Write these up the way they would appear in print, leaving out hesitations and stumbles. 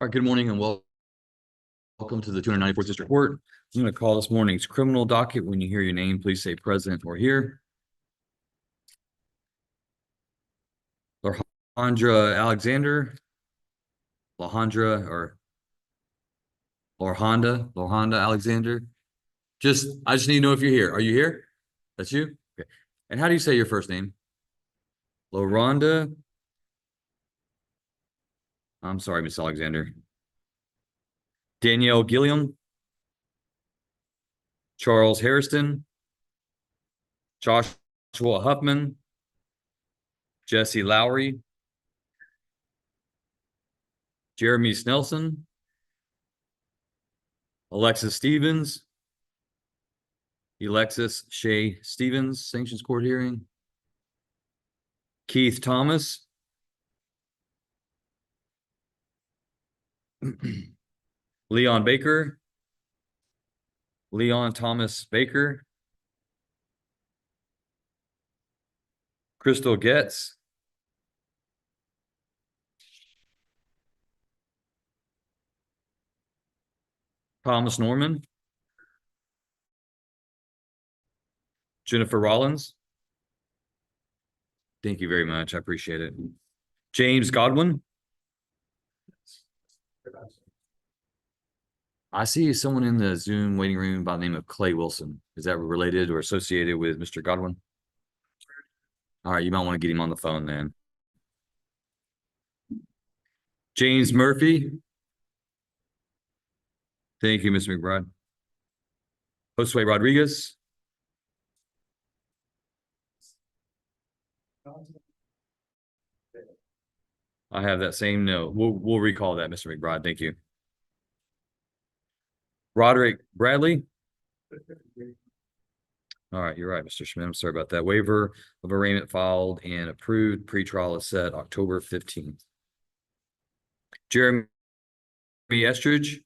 All right, good morning and welcome to the 294th District Court. I'm going to call this morning's criminal docket. When you hear your name, please say present or here. Lahandra Alexander, Lahandra Alexander. I just need to know if you're here. Are you here? That's you? Okay. And how do you say your first name? Loronda. I'm sorry, Miss Alexander. Danielle Gilliam. Charles Harrison. Joshua Huffman. Jesse Lowry. Jeremy Snelson. Alexis Stevens. Alexis Shea Stevens, Sanctions Court hearing. Keith Thomas. Leon Baker. Leon Thomas Baker. Crystal Getz. Thomas Norman. Jennifer Rollins. Thank you very much. I appreciate it. James Godwin. I see someone in the Zoom waiting room by the name of Clay Wilson. Is that related or associated with Mr. Godwin? All right, you might want to get him on the phone then. James Murphy. Thank you, Ms. McBride. Josue Rodriguez. I have that same note. We'll recall that, Mr. McBride. Thank you. Roderick Bradley. All right, you're right, Mr. Schmidt. I'm sorry about that. Waiver of arraignment filed and approved. Pretrial is set October 15th. Jeremy Estridge.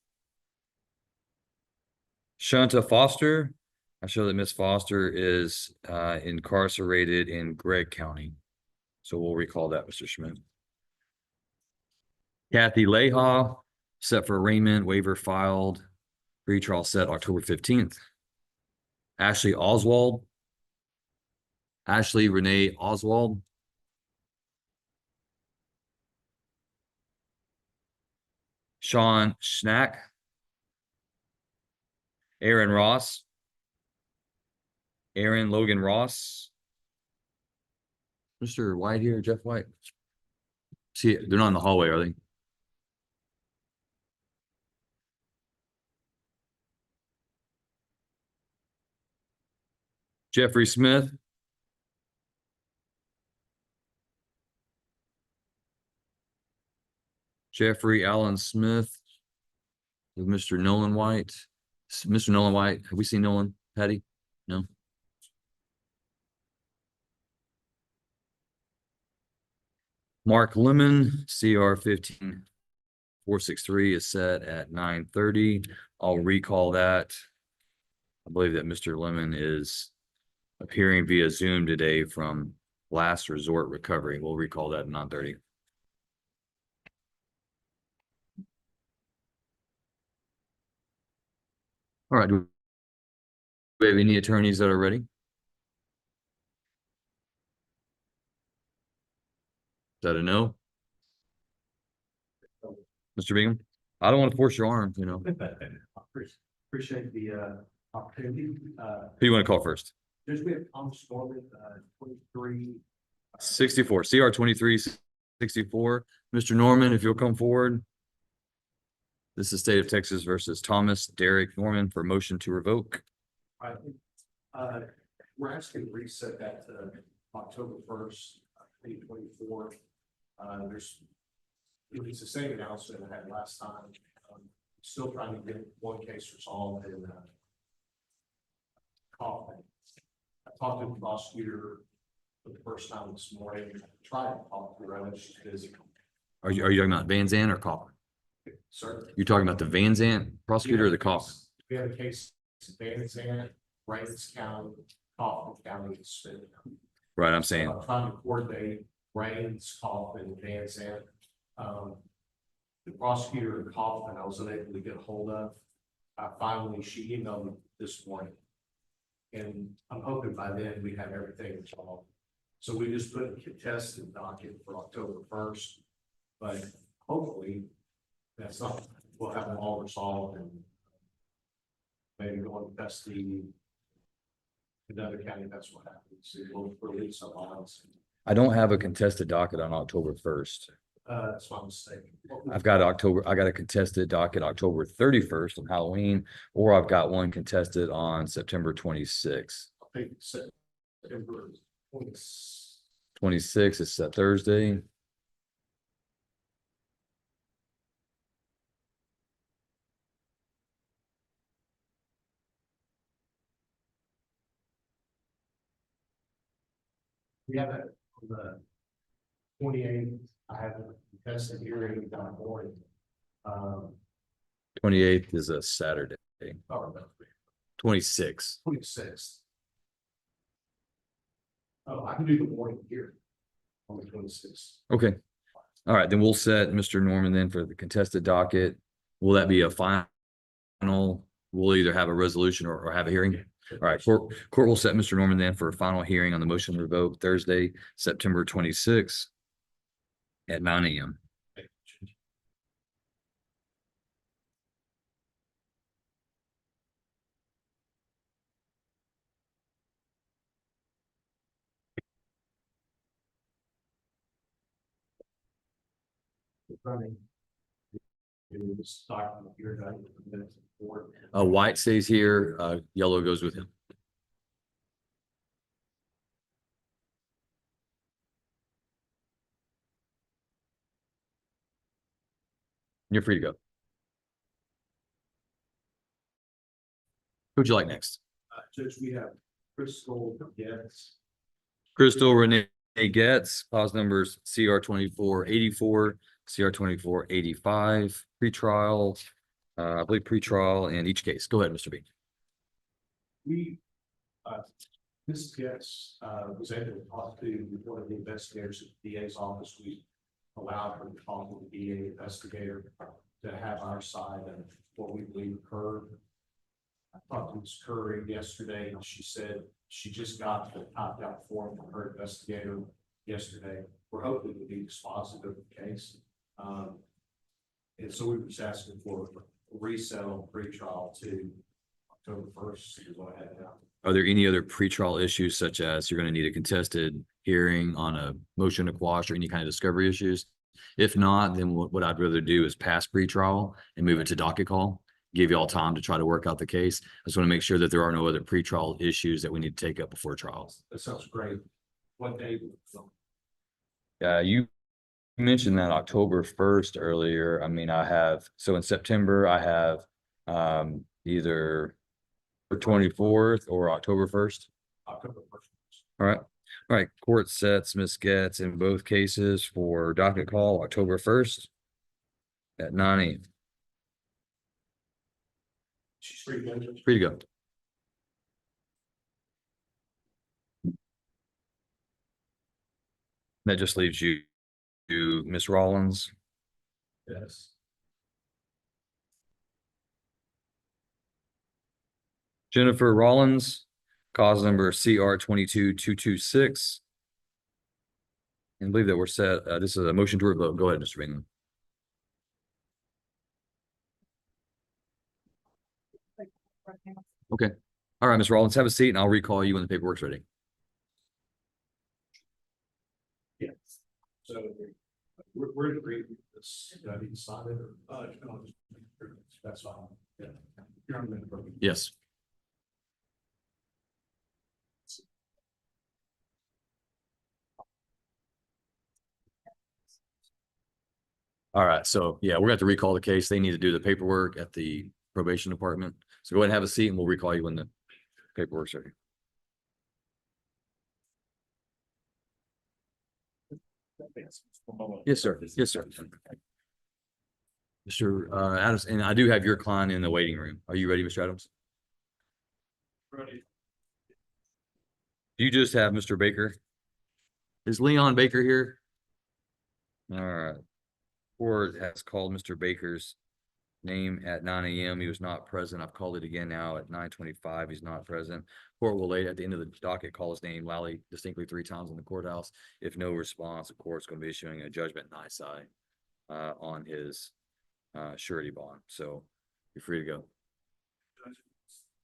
Shanta Foster. I show that Miss Foster is incarcerated in Gregg County. So we'll recall that, Mr. Schmidt. Kathy Leha, set for arraignment, waiver filed, pretrial set October 15th. Ashley Oswald. Ashley Renee Oswald. Sean Schnack. Aaron Ross. Aaron Logan Ross. Mr. White here, Jeff White. See, they're not in the hallway, are they? Jeffrey Smith. Jeffrey Allen Smith. With Mr. Nolan White. Mr. Nolan White. Have we seen Nolan? Patty? No. Mark Lemon, CR 15463 is set at 9:30. I'll recall that. I believe that Mr. Lemon is appearing via Zoom today from Last Resort Recovery. We'll recall that at 9:30. All right. Do we have any attorneys that are ready? Is that a no? Mr. Bingham? I don't want to force your arm, you know. Appreciate the opportunity. Who do you want to call first? There's been Thomas Norman, 23. 64, CR 2364. Mr. Norman, if you'll come forward. This is State of Texas versus Thomas Derek Norman for motion to revoke. We're asking to reset that to October 1st, 2024. It's the same announcement I had last time. Still trying to get one case resolved in Kaufman. I talked to the prosecutor for the first time this morning. I tried to talk to her. I know she's busy. Are you talking about Van Zandt or Kaufman? Sir? You're talking about the Van Zandt prosecutor or the Kaufman? We have a case in Van Zandt, Rains County, Kaufman County, and Smith County. Right, I'm saying. I'm trying to coordinate Rains, Kaufman, Van Zandt. the prosecutor in Kaufman, I was unable to get a hold of. She emailed me this morning. And I'm hoping by then we have everything resolved. So we just put a contested docket for October 1st. But hopefully that's not, we'll have them all resolved and maybe go on custody. Another county, that's what happens. So we'll release some bonds. I don't have a contested docket on October 1st. That's my mistake. I got a contested docket October 31st on Halloween, or I've got one contested on September 26th. I think September 26th is that Thursday. we have it on the 28th. I have a contested hearing down morning. 28th is a Saturday. Oh, no, 26th. 26th. Oh, I can do the morning here on the 26th. Okay. All right, then we'll set Mr. Norman then for the contested docket. Will that be a final? We'll either have a resolution or have a hearing. All right, court will set Mr. Norman then for a final hearing on the motion to revoke Thursday, September 26th at 9 a.m. Running. It was document here, guys, with the minutes of the board. White stays here, yellow goes with him. You're free to go. Who'd you like next? Judge, we have Crystal Getz. Crystal Renee Getz, cause numbers CR 2484, CR 2485, pretrial, I believe pretrial in each case. Go ahead, Mr. B. We, Ms. Getz, was able to talk to one of the investigators at the DA's office. We allowed her to talk with the DA investigator to have our side of what we believe occurred. I talked to Ms. Curry yesterday, and she said she just got the opt out form from her investigator yesterday. We're hoping to be dispositive of the case. And so we were just asking for a resale pretrial to October 1st. To go ahead now. Are there any other pretrial issues such as you're going to need a contested hearing on a motion to quash or any kind of discovery issues? If not, then what I'd rather do is pass pretrial and move it to docket call, give you all time to try to work out the case. I just want to make sure that there are no other pretrial issues that we need to take up before trials. That sounds great. What day? You mentioned that October 1st earlier. I mean, so in September, I have either the 24th or October 1st. October 1st. All right. All right. Court sets Ms. Getz in both cases for docket call October 1st at 9 a.m. She's free to go. Free to go. That just leaves you to Ms. Rollins. Yes. Jennifer Rollins, cause number CR 22226. And I believe that we're set. This is a motion to revoke. Go ahead, Mr. Bingham. Okay. All right, Ms. Rollins, have a seat and I'll recall you when the paperwork's ready. Yes. So we're in agreement with this. Have you decided or? No, that's fine. Yeah. You're on the minute, perfect. Yes. All right, so yeah, we're going to have to recall the case. They need to do the paperwork at the probation department. So go ahead and have a seat and we'll recall you when the paperwork's ready. Yes, sir. Yes, sir. Mr. Adams, and I do have your client in the waiting room. Are you ready, Mr. Adams? Ready. Do you just have Mr. Baker? Is Leon Baker here? All right. Court has called Mr. Baker's name at 9 a.m. He was not present. I've called it again now at 9:25. He's not present. Court will late at the end of the docket call his name loudly, distinctly 3 times in the courthouse. If no response, the court's going to be issuing a judgment nisi on his surety bond. So you're free to go. Judge,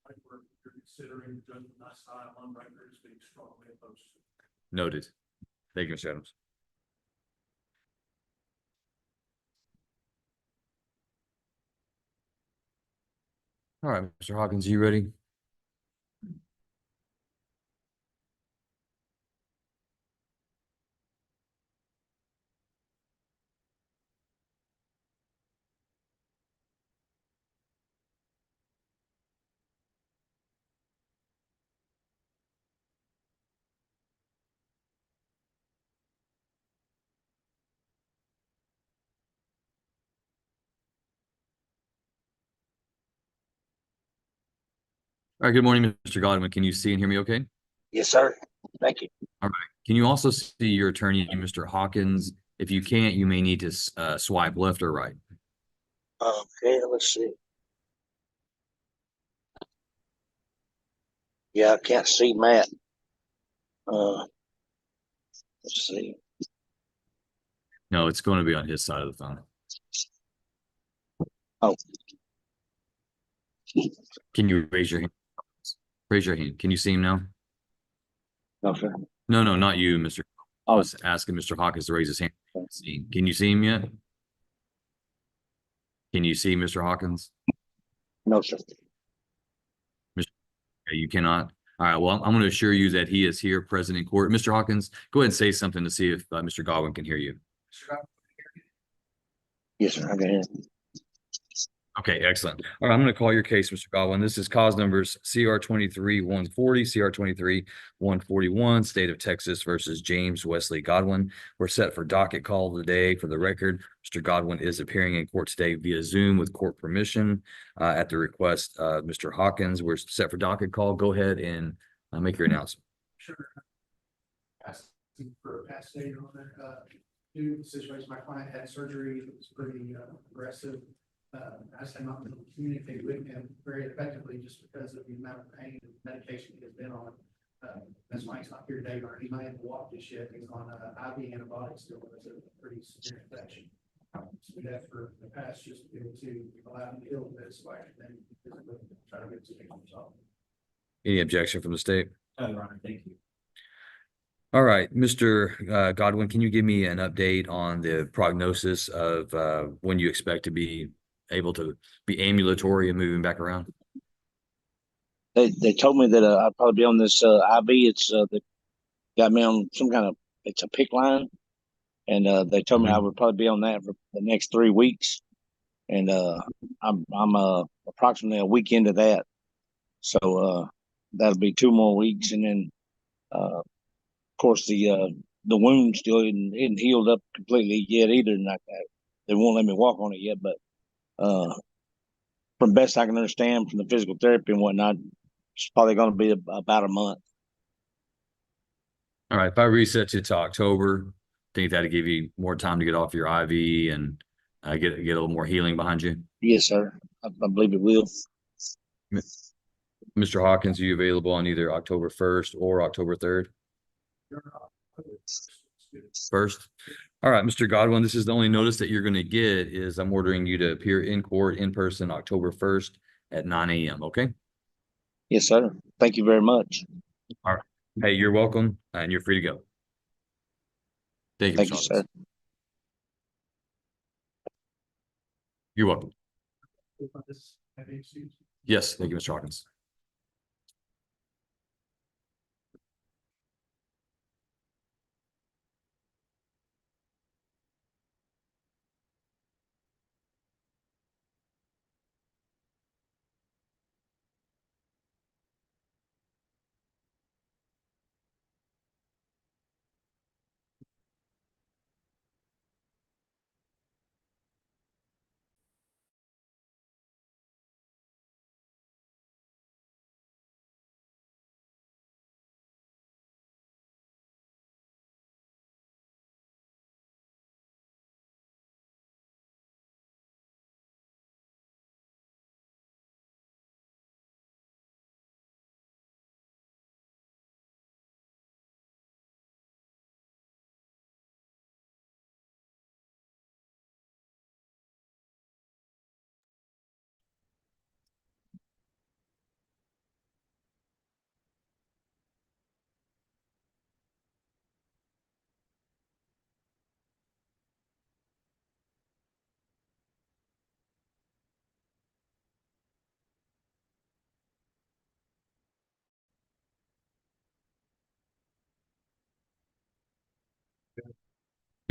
like you're considering judgment not style on record as being strongly opposed to. Noted. Thank you, Mr. Adams. All right, Mr. Hawkins, you ready? All right, good morning, Mr. Godwin. Can you see and hear me okay? Yes, sir. Thank you. All right. Can you also see your attorney, Mr. Hawkins? If you can't, you may need to swipe left or right. Okay, let's see. Yeah, I can't see Matt. Let's see. No, it's going to be on his side of the phone. Oh. Can you raise your hand? Raise your hand. Can you see him now? No, sir. No, not you, Mr. I Oh, was asking Mr. Hawkins to raise his hand. Can you see him yet? Can you see Mr. Hawkins? no, sir. You cannot. All right. Well, I'm going to assure you that he is here present in court. Mr. Hawkins, go ahead and say something to see if Mr. Godwin can hear you. Yes, sir. I can hear. Okay, excellent. All right, I'm going to call your case, Mr. Godwin. This is cause numbers CR 23-140, CR 23-141, State of Texas versus James Wesley Godwin. We're set for docket call today. For the record, Mr. Godwin is appearing in court today via Zoom with court permission at the request of Mr. Hawkins. We're set for docket call. Go ahead and make your announcement. Sure. Asking for a past date on it. Due to the situation, my client had surgery. It was pretty aggressive. I asked him not to communicate with him very effectively just because of the amount of pain and medication he has been on. That's why he's not here today, or he might have walked his shit. He's on IV antibiotics still, with a pretty severe infection. So we have for the past just to be able to allow him to heal this, so I can then physically try to get to the result. Any objection from the state? Your Honor, thank you. All right, Mr. Godwin, can you give me an update on the prognosis of when you expect to be able to be ambulatory and moving back around? They told me that I'd probably be on this IV. It's they got me on some kind of, it's a PIC line, and they told me I would probably be on that for the next 3 weeks, and I'm approximately a week into that, so that'll be 2 more weeks, and then of course the wound still isn't healed up completely yet either, and they won't let me walk on it yet, but from best I can understand from the physical therapy and whatnot, it's probably going to be about a month. All right, if I reset you to October, think that'd give you more time to get off your IV and get a little more healing behind you. Yes, sir. I believe it will. Mr. Hawkins, are you available on either October 1st or October 3rd? First. All right, Mr. Godwin, this is the only notice that you're going to get is I'm ordering you to appear in court in person October 1st at 9 a.m. Okay. Yes, sir. Thank you very much. All right. Hey, you're welcome, and you're free to go. Thank you, Thank Mr. you, Hawkins. sir. You're welcome. Yes, thank you, Mr. Hawkins.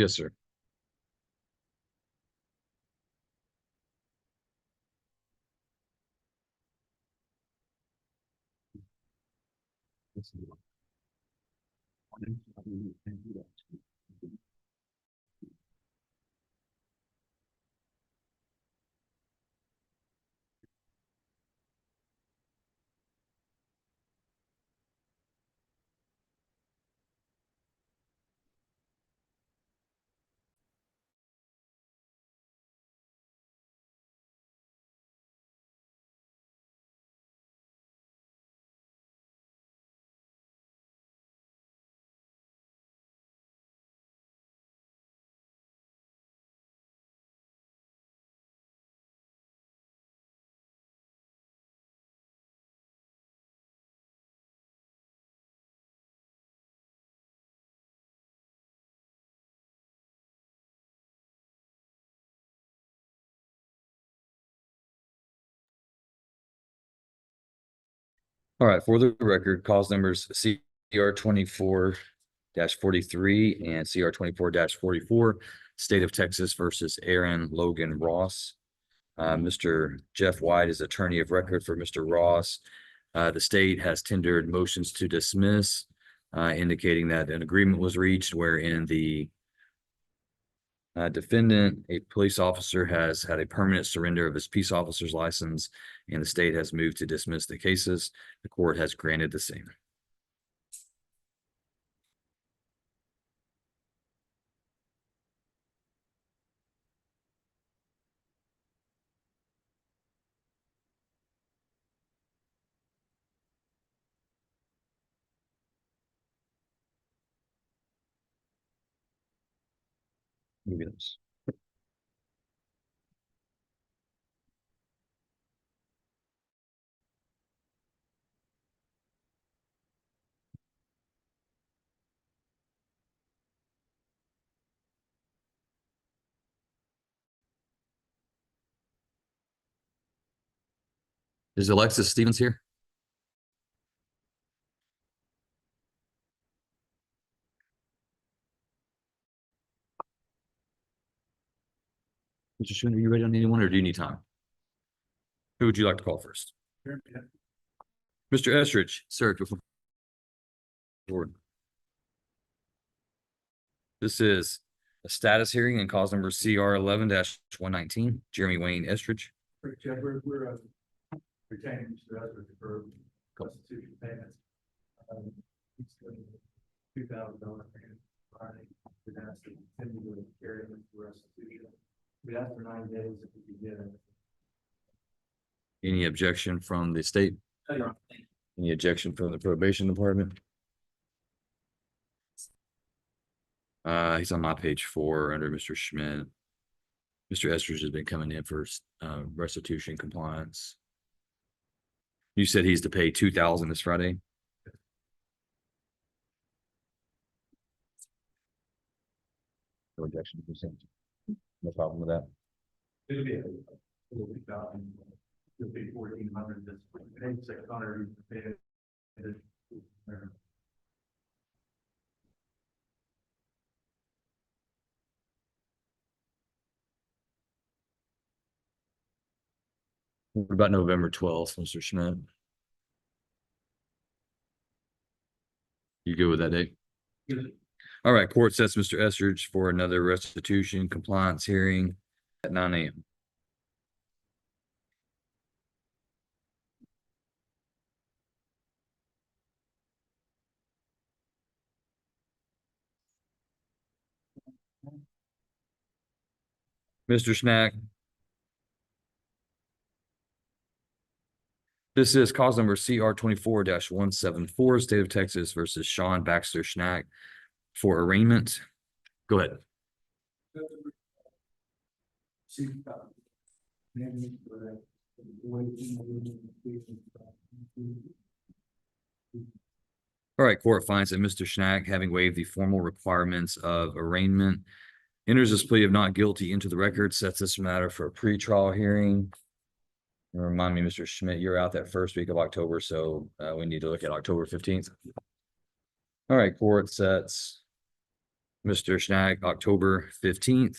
Yes, sir. All right, for the record, cause numbers CR 24-43 and CR 24-44, State of Texas versus Aaron Logan Ross. Mr. Jeff White is attorney of record for Mr. Ross. The state has tendered motions to dismiss, indicating that an agreement was reached wherein the defendant, a police officer, has had a permanent surrender of his peace officer's license, and the state has moved to dismiss the cases. The court has granted the same. Maybe this. Is Alexis Stevens here? Mr. Schmidt, are you ready on anyone, or do you need time? Who would you like to call first? Mr. Estridge, sir. Forward. This is a status hearing and cause number CR 11-119, Jeremy Wayne Estridge. We're retaining Mr. Ezra for restitution payments. $2,000 payment Friday. We're going to continue to carry them for restitution. We asked for 9 days if we could get it. Any objection from the state? Any objection from the probation department? He's on my page 4 under Mr. Schmidt. Mr. Estridge has been coming in for restitution compliance. You said he's to pay $2,000 this Friday? No objection. No problem with that. It'll be it'll be 1,400 this week. It's 600. What about November 12th, Mr. Schmidt? You good with that date? All right, court sets Mr. Estridge for another restitution compliance hearing at 9 a.m. Mr. Schnack. This is cause number CR 24-174, State of Texas versus Sean Baxter Schnack for arraignment. Go ahead. All right, court finds that Mr. Schnack, having waived the formal requirements of arraignment, enters his plea of not guilty into the record, sets this matter for a pretrial hearing. And remind me, Mr. Schmidt, you're out that first week of October, so we need to look at October 15th. All right, court sets Mr. Schnack, October 15th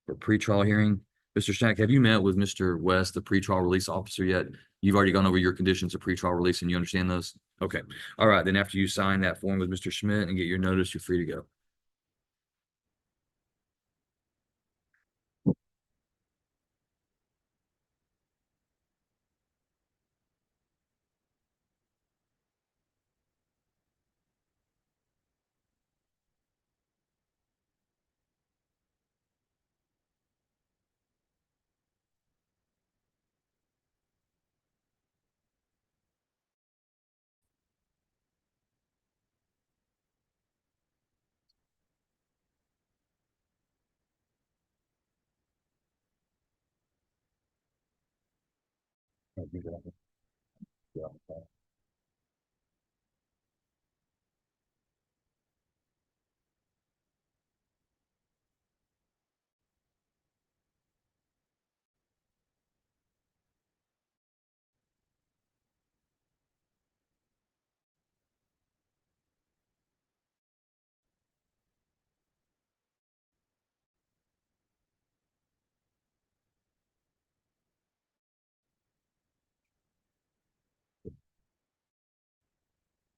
for pretrial hearing. Mr. Schnack, have you met with Mr. West, the pretrial release officer yet? You've already gone over your conditions of pretrial release and you understand those? Okay. All right. Then after you sign that form with Mr. Schmidt and get your notice, you're free to go.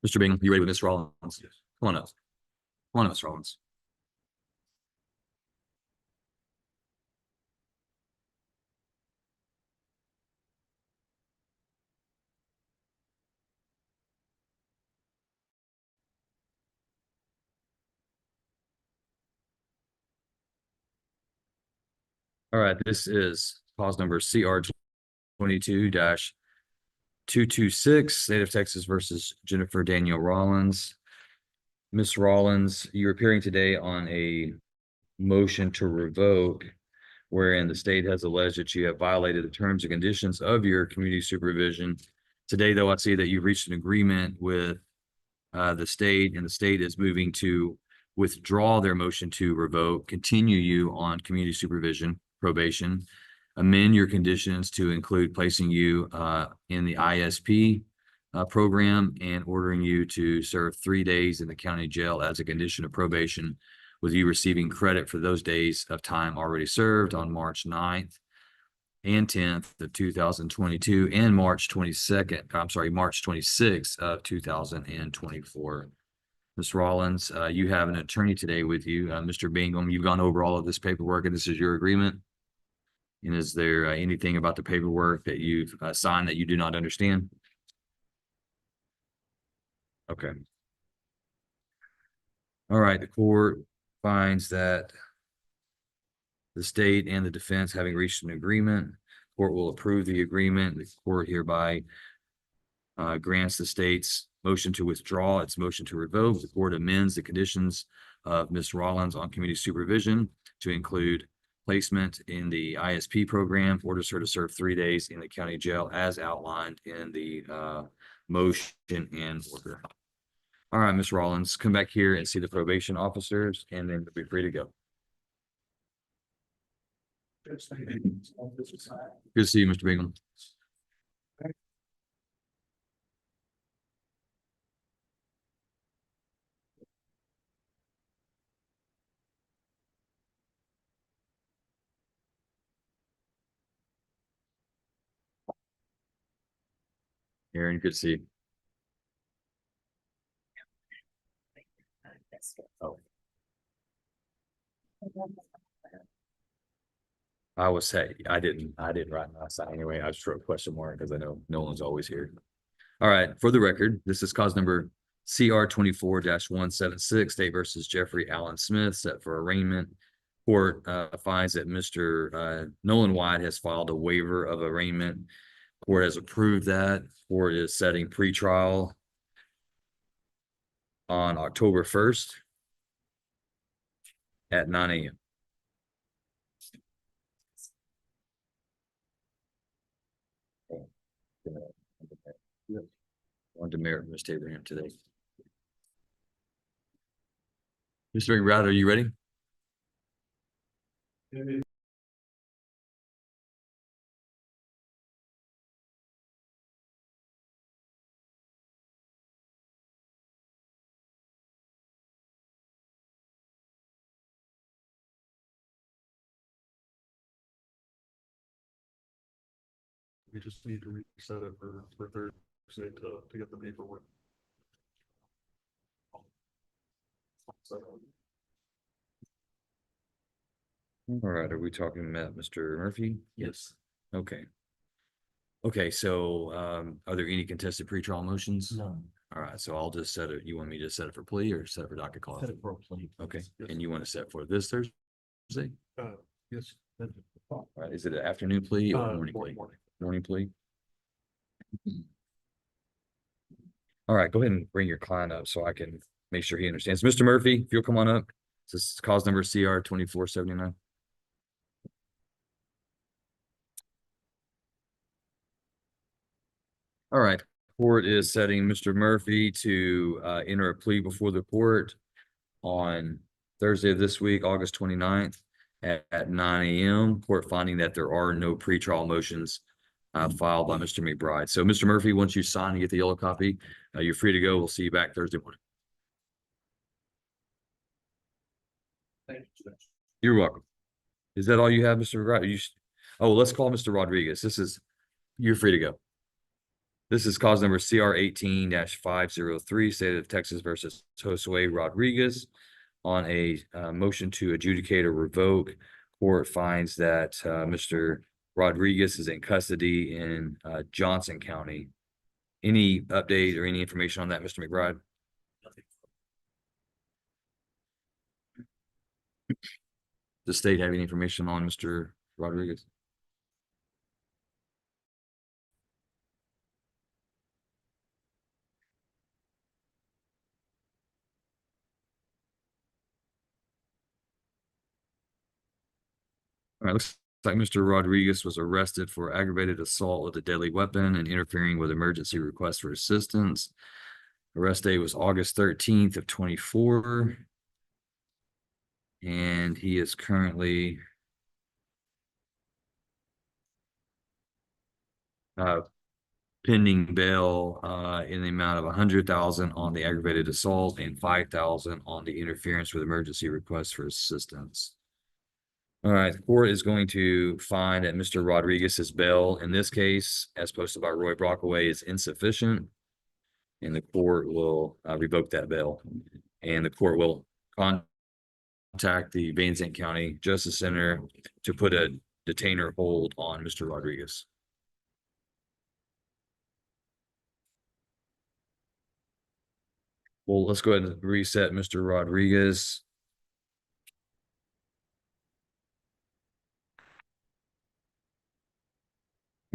Mr. Bingham, you ready with Ms. Rollins? Yes. Come on up. Come on up, Ms. Rollins. All right, this is cause number CR 22-226, State of Texas versus Jennifer Daniel Rollins. Ms. Rollins, you're appearing today on a motion to revoke, wherein the state has alleged that you have violated the terms and conditions of your community supervision. Today, though, I see that you've reached an agreement with the state, and the state is moving to withdraw their motion to revoke, continue you on community supervision, probation, amend your conditions to include placing you in the ISP program and ordering you to serve 3 days in the county jail as a condition of probation, with you receiving credit for those days of time already served on March 9th and 10th of 2022 and March 26th of 2024. Ms. Rollins, you have an attorney today with you. Mr. Bingham, you've gone over all of this paperwork and this is your agreement. And is there anything about the paperwork that you've signed that you do not understand? Okay. All right, the court finds that the state and the defense having reached an agreement, court will approve the agreement. The court hereby grants the state's motion to withdraw its motion to revoke. The court amends the conditions of Ms. Rollins on community supervision to include placement in the ISP program, orders her to serve 3 days in the county jail as outlined in the motion and order. All right, Ms. Rollins, come back here and see the probation officers, and then be free to go. Good to see you, Mr. Bingham. Aaron, good to see you. Oh. I was say I didn't write my sign anyway. I just wrote a question mark because I know no one's always here. All right, for the record, this is cause number CR 24-176, State versus Jeffrey Allen Smith, set for arraignment. Court finds that Mr. Nolan White has filed a waiver of arraignment. Court has approved that. Court is setting pretrial on October 1st at 9 a.m. On demerit Mr. Abraham today. Mr. McBride, are you ready? We just need to reset it for Thursday to get the paperwork. So, All right, are we talking about Mr. Murphy? yes. Okay. Okay, so are there any contested pretrial motions? No, All right, so I'll just set it, you want me to set it for plea or set it for docket call? set it for a plea. Okay, Yes. and you want to set for this Thursday? Yes. All right, is it an afternoon plea or morning plea? Morning. Morning plea? All right, go ahead and bring your client up so I can make sure he understands. Mr. Murphy, if you'll come on up. This is cause number CR 2479. All right, court is setting Mr. Murphy to enter a plea before the court on Thursday of this week, August 29th at 9 a.m. Court finding that there are no pretrial motions filed by Mr. McBride. So Mr. Murphy, once you sign and get the yellow copy, you're free to go. We'll see you back Thursday morning. Thank you, Judge. You're welcome. Is that all you have, Mr. McBride? Oh, let's call Mr. Rodriguez. You're free to go. This is cause number CR 18-503, State of Texas versus Josue Rodriguez. On a motion to adjudicate or revoke, court finds that Mr. Rodriguez is in custody in Johnson County. Any update or any information on that, Mr. McBride? Does the state have any information on Mr. Rodriguez? All right, looks like Mr. Rodriguez was arrested for aggravated assault with a deadly weapon and interfering with emergency requests for assistance. Arrest date was August 13th of 24. And he is currently pending bail in the amount of 100,000 on the aggravated assault and 5,000 on the interference with emergency requests for assistance. All right, the court is going to find that Mr. Rodriguez's bail in this case, as posted by Roy Brockaway, is insufficient. And the court will revoke that bail. And the court will contact the Van Zandt County Justice Center to put a detainer hold on Mr. Rodriguez. Well, let's go ahead and reset Mr. Rodriguez.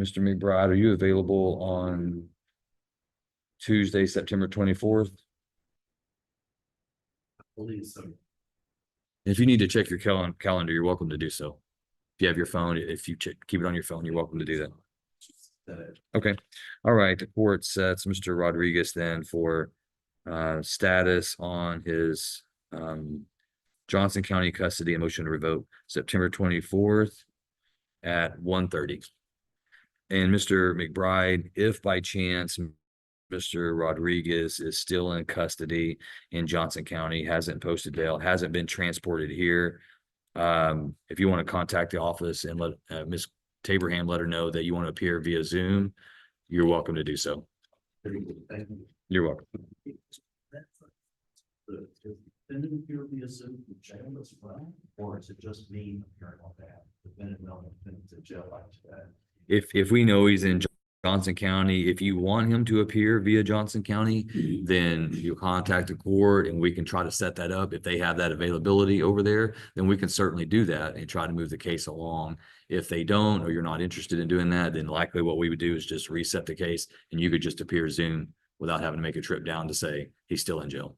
Mr. McBride, are you available on Tuesday, September 24th? Believe so. If you need to check your calendar, you're welcome to do so. If you have your phone, if you keep it on your phone, you're welcome to do that. Okay. All right. The court sets Mr. Rodriguez then for status on his Johnson County custody and motion to revoke September 24th at 1:30. And Mr. McBride, if by chance Mr. Rodriguez is still in custody in Johnson County, hasn't posted bail, hasn't been transported here, if you want to contact the office and let Ms. Taberham let her know that you want to appear via Zoom, you're welcome to do so. You're welcome. Defendant appear via Zoom from jail as well, or is it just me appearing on that? Defendant not defendant to jail like that. If we know he's in Johnson County, if you want him to appear via Johnson County, then you contact the court and we can try to set that up. If they have that availability over there, then we can certainly do that and try to move the case along. If they don't, or you're not interested in doing that, then likely what we would do is just reset the case and you could just appear Zoom without having to make a trip down to say he's still in jail.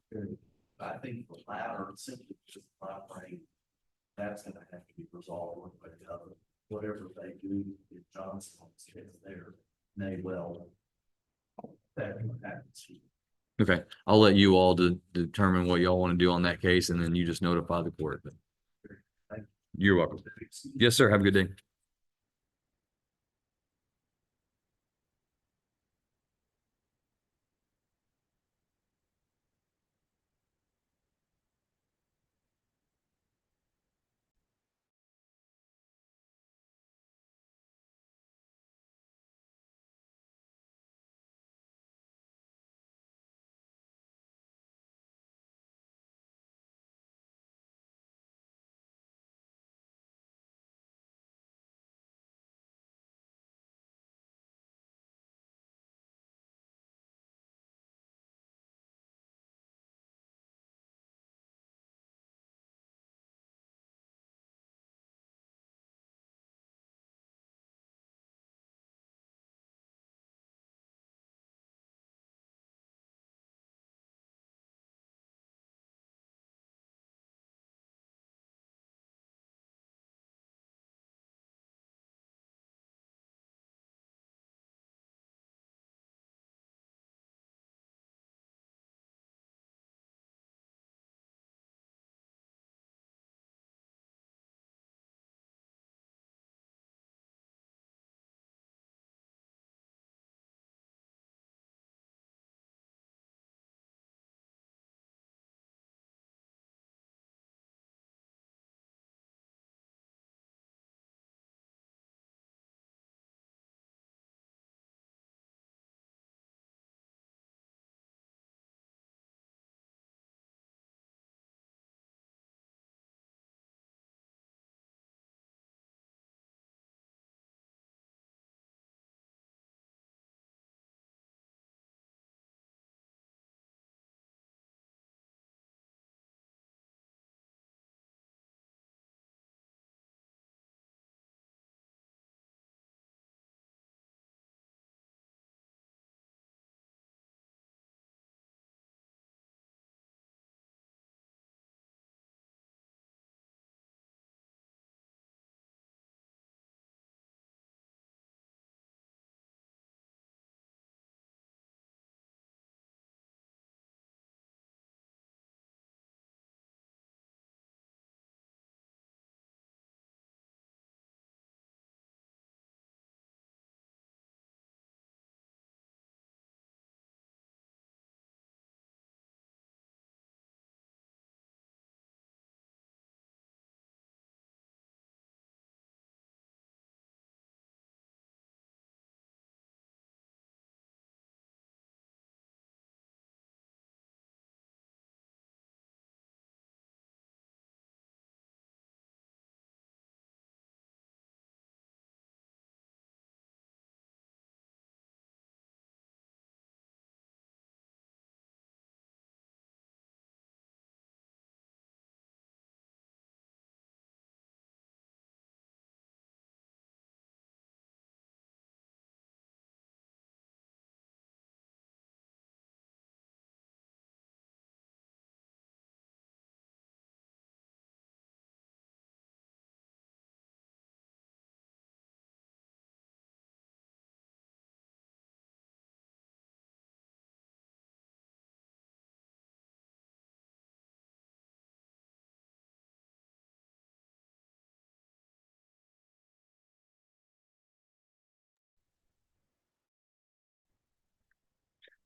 I think the latter, simply just frame, that's gonna have to be resolved one way or the other. Whatever they do, if Johnson is there, may well. That happens. Okay, I'll let you all determine what y'all want to do on that case, and then you just notify the court. You're welcome. Yes, sir. Have a good day.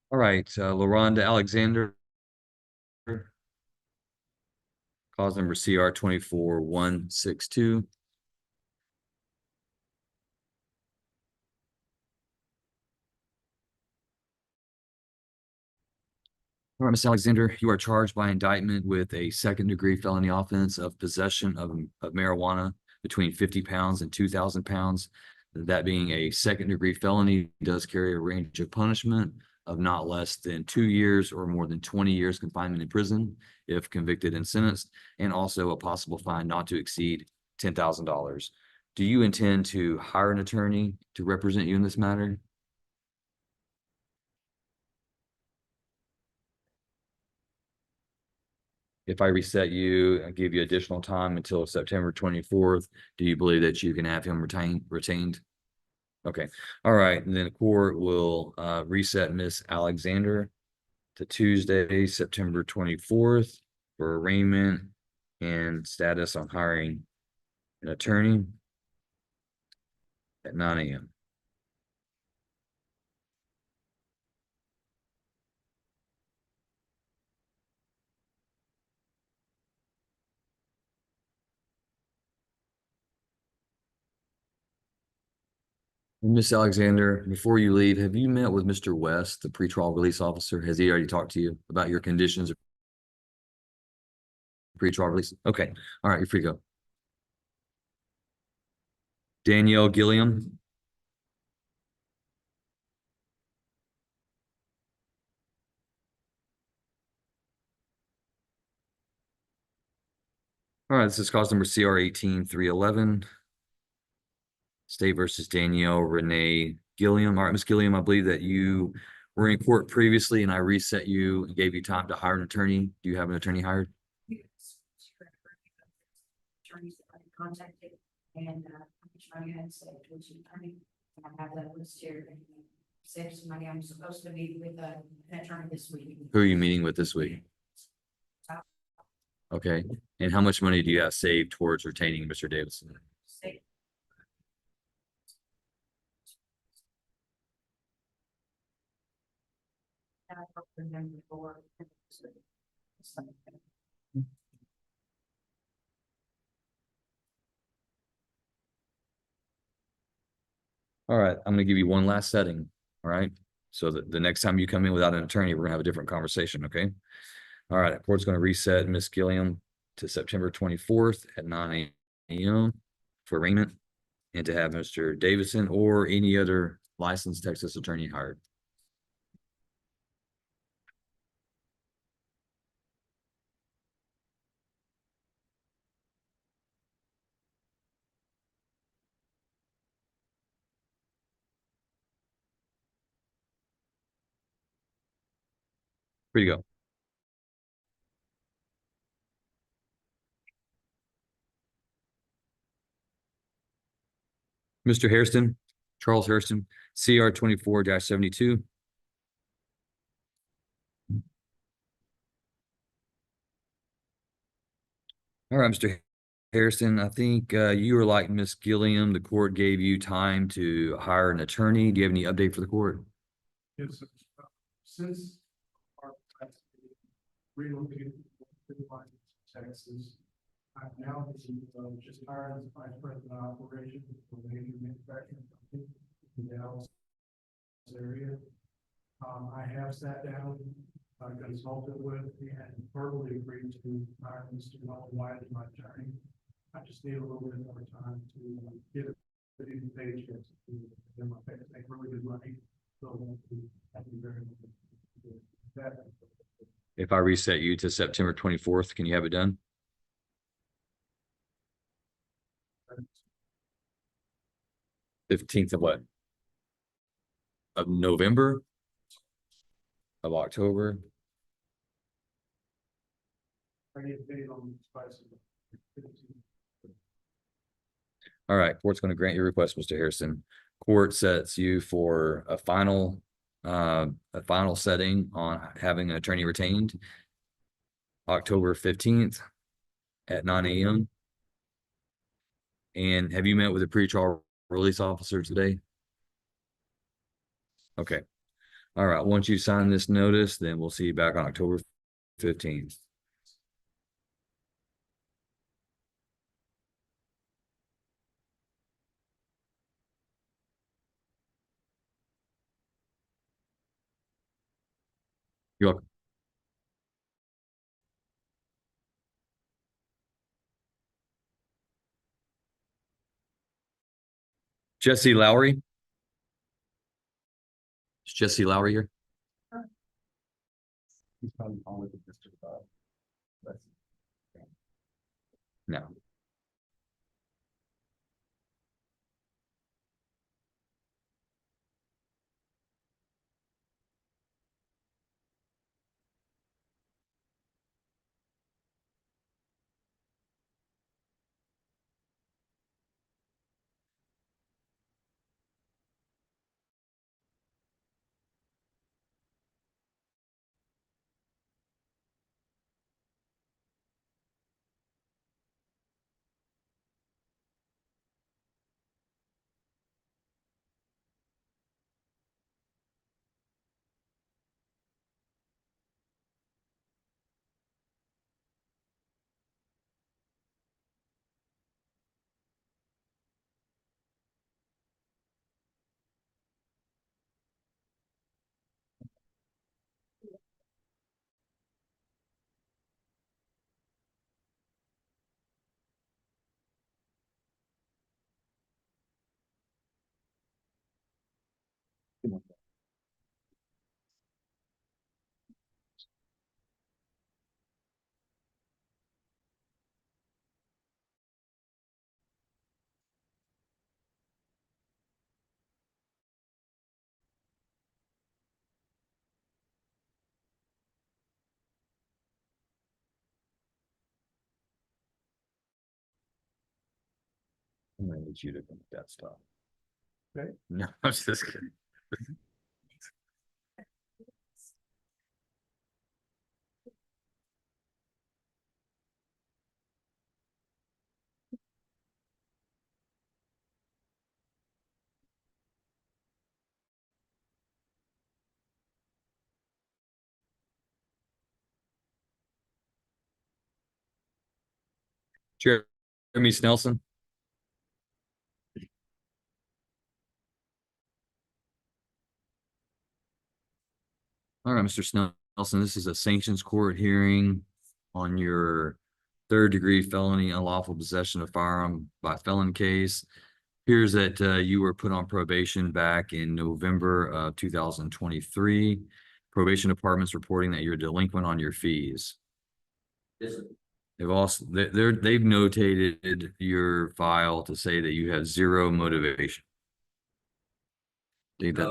All right, LaRonda Alexander. Cause number CR 24162. All right, Ms. Alexander, you are charged by indictment with a second-degree felony offense of possession of marijuana between 50 pounds and 2,000 pounds. That being a second-degree felony does carry a range of punishment of not less than 2 years or more than 20 years confinement in prison if convicted and sentenced, and also a possible fine not to exceed $10,000. Do you intend to hire an attorney to represent you in this matter? If I reset you and give you additional time until September 24th, do you believe that you can have him retained? Okay, all right, and then the court will reset Miss Alexander to Tuesday, September 24th for arraignment and status on hiring an attorney at 9 a.m. Miss Alexander, before you leave, have you met with Mr. West, the pretrial release officer? Has he already talked to you about your conditions of pretrial release? Okay, all right, you're free to go. Danielle Gilliam. All right, this is cause number CR 18311. State versus Danielle Renee Gilliam. All right, Ms. Gilliam, I believe that you were in court previously and I reset you and gave you time to hire an attorney. Do you have an attorney hired? Yes. Attorneys that I contacted and which money I had saved, which attorney, I have that list here. And saved some money. I'm supposed to meet with an attorney this week. Who are you meeting with this week? Okay, and how much money do you have saved towards retaining Mr. Davidson? State. I don't remember before. All right, I'm gonna give you one last setting, all right? So that the next time you come in without an attorney, we're gonna have a different conversation, okay? All right, court's gonna reset Ms. Gilliam to September 24th at 9 a.m. for arraignment and to have Mr. Davidson or any other licensed Texas attorney hired. Free to go. Mr. Hairston, Charles Hairston, CR 24-72. All right, Mr. Harrison, I think you were like Miss Gilliam. The court gave you time to hire an attorney. Do you have any update for the court? Yes, since our relocated to Texas, I've now just hired as vice president of operations for a major manufacturing company in the Dallas area. I have sat down, consulted with, and verbally agreed to hire Mr. White as my attorney. I just need a little bit more time to get a paycheck to them. I make really good money. So I'd be very that. If I reset you to September 24th, can you have it done? 15th of what? Of November? Of October? I get paid on spices. All right, court's going to grant your request, Mr. Harrison. Court sets you for a final setting on having an attorney retained, October 15th at 9 a.m. And have you met with the pretrial release officer today? Okay. All right, once you sign this notice, then we'll see you back on October 15th. You're welcome. Jesse Lowry? Is Jesse Lowry here? He's probably calling it Mr. No. I'm gonna need you to come to desktop. Okay. No, I'm just kidding. Jeremy Snelson? All right, Mr. Snelson, this is a sanctions court hearing on your third-degree felony unlawful possession of firearm by felon case. Appears that you were put on probation back in November of 2023. Probation department's reporting that you're delinquent on your fees. They've also they've notated your file to say that you have zero motivation. Think that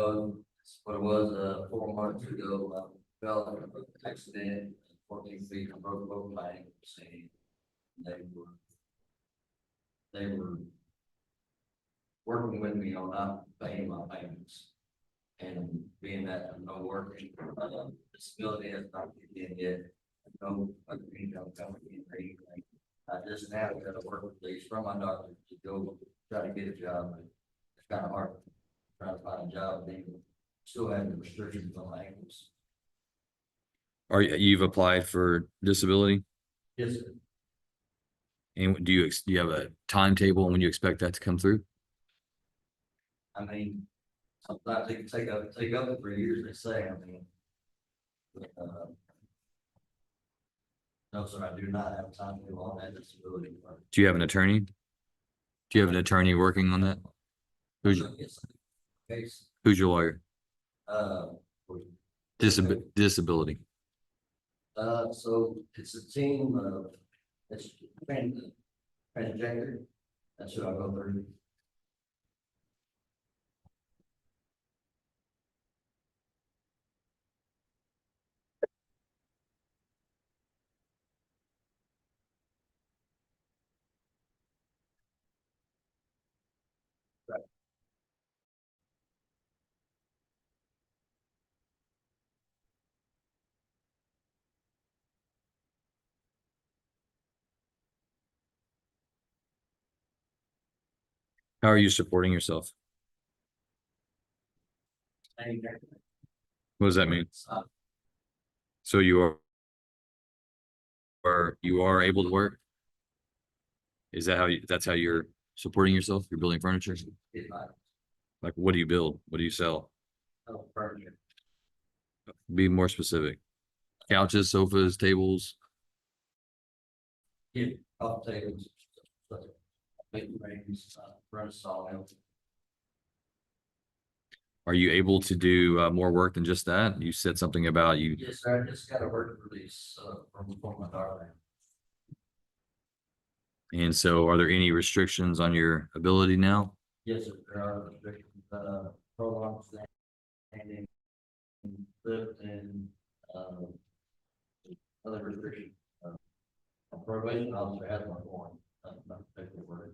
That's what it was, 4 months ago, fell in an accident, 14 feet, I broke both my ankles, and they were working with me on not paying my payments. And being that I'm not working, disability has not kicked in yet, no, income coming in or anything. I just now got to work with these from my doctor to go try to get a job, but it's kind of hard trying to find a job, being still having the restrictions on my ankles. you've applied for disability? Yes, sir. And do you have a timetable when you expect that to come through? I mean, sometimes it can take up to 3 years, they say, I mean. But, no, sir, I do not have time to go on that disability. Do you have an attorney? Do you have an attorney working on that? Who's Yes, sir. Case, your lawyer? uh, Disability. so it's a team of, it's transgender, that's who I go through. How are you supporting yourself? What does that mean? Uh, So you are able to work? Is that that's how you're supporting yourself? You're building furniture? Get my, Like, what do you build? What do you sell? furniture. Be more specific. Couches, sofas, tables. Get off tables. Big frames, run saw. Are you able to do more work than just that? You said something about you. Yes, sir, I just got a work release, from my daughter. And so are there any restrictions on your ability now? Yes, sir, there are restrictions, prolonged standing, lift and, other restrictions. A probation officer has one form, not paperwork.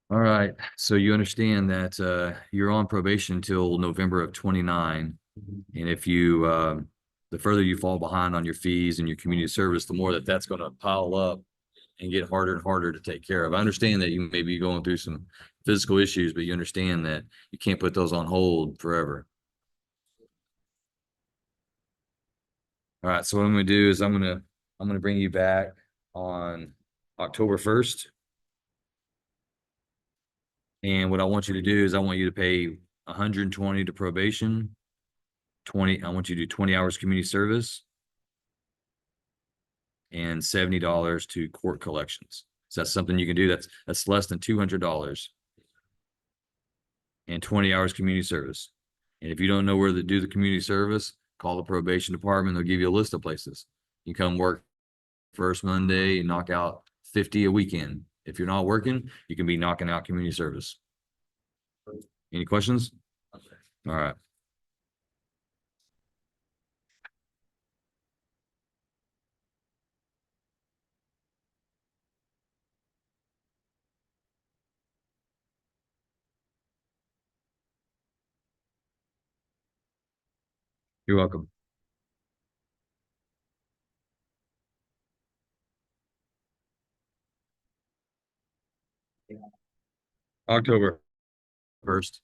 All right. So you understand that you're on probation till November of 29. And if you the further you fall behind on your fees and your community service, the more that that's going to pile up and get harder and harder to take care of. I understand that you may be going through some physical issues, but you understand that you can't put those on hold forever. All right, so what I'm gonna do is I'm gonna bring you back on October 1st. And what I want you to do is I want you to pay 120 to probation, 20, I want you to do 20 hours community service and $70 to court collections. So that's something you can do. That's less than $200 and 20 hours community service. And if you don't know where to do the community service, call the probation department. They'll give you a list of places. You come work first Monday and knock out 50 a weekend. If you're not working, you can be knocking out community service. Any questions? All right. You're welcome. October 1st.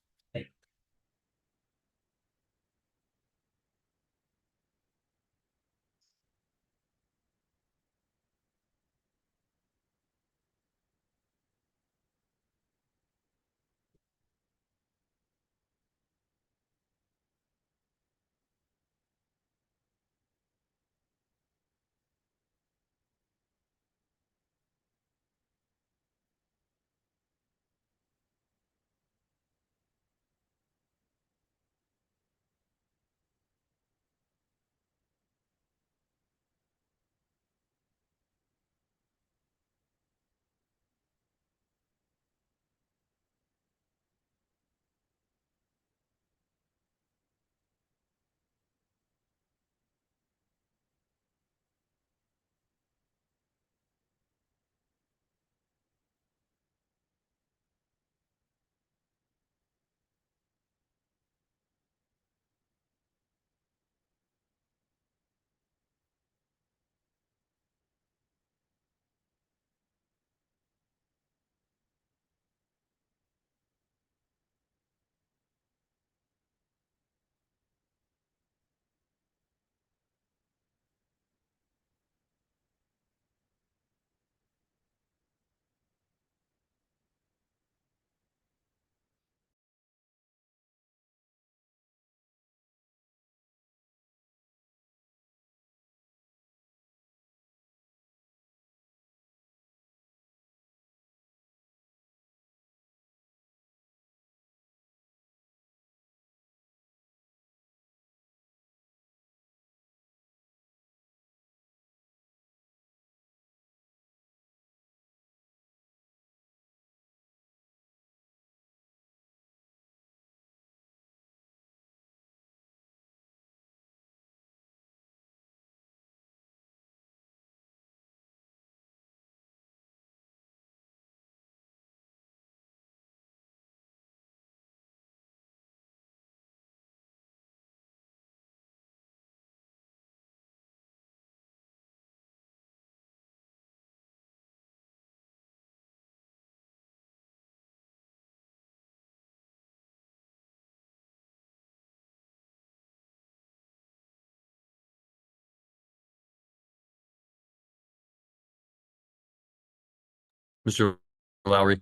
Mr. Lowry.